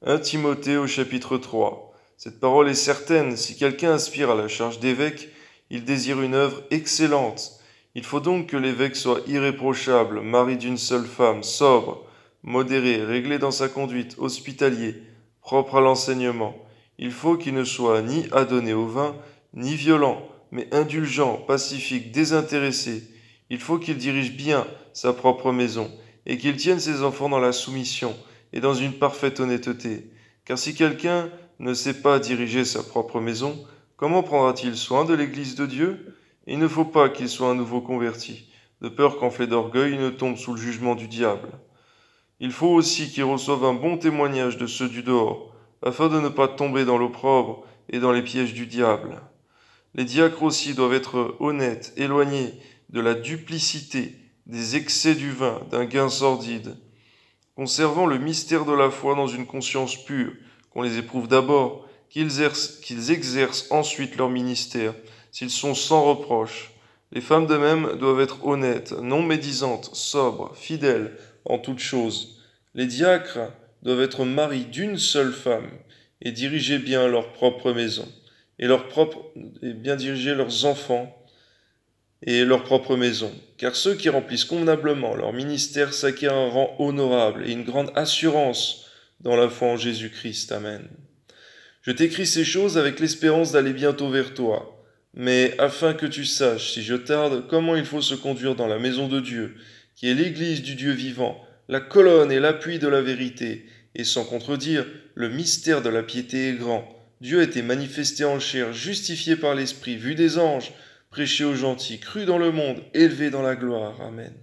1 Timothée au chapitre 3. Cette parole est certaine, si quelqu'un aspire à la charge d'évêque, il désire une œuvre excellente. Il faut donc que l'évêque soit irréprochable, mari d'une seule femme, sobre, modéré, réglé dans sa conduite, hospitalier, propre à l'enseignement. Il faut qu'il ne soit ni adonné au vin, ni violent, mais indulgent, pacifique, désintéressé. Il faut qu'il dirige bien sa propre maison, et qu'il tienne ses enfants dans la soumission et dans une parfaite honnêteté. Car si quelqu'un ne sait pas diriger sa propre maison, comment prendra-t-il soin de l'Église de Dieu? Il ne faut pas qu'il soit un nouveau converti, de peur qu'enflé d'orgueil, il ne tombe sous le jugement du diable. Il faut aussi qu'il reçoive un bon témoignage de ceux du dehors, afin de ne pas tomber dans l'opprobre et dans les pièges du diable. Les diacres aussi doivent être honnêtes, éloignés de la duplicité, des excès du vin, d'un gain sordide, conservant le mystère de la foi dans une conscience pure, qu'on les éprouve d'abord, qu'ils exercent ensuite leur ministère, s'ils sont sans reproche. Les femmes de même doivent être honnêtes, non médisantes, sobres, fidèles en toutes choses. Les diacres doivent être maris d'une seule femme et diriger bien leur propre maison, et bien diriger leurs enfants et leur propre maison, car ceux qui remplissent convenablement leur ministère s'acquièrent un rang honorable et une grande assurance dans la foi en Jésus-Christ. Amen. Je t'écris ces choses avec l'espérance d'aller bientôt vers toi, mais afin que tu saches, si je tarde, comment il faut se conduire dans la maison de Dieu, qui est l'église du Dieu vivant, la colonne et l'appui de la vérité, et sans contredire, le mystère de la piété est grand. Dieu a été manifesté en chair, justifié par l'Esprit, vu des anges, prêché aux gentils, cru dans le monde, élevé dans la gloire. Amen.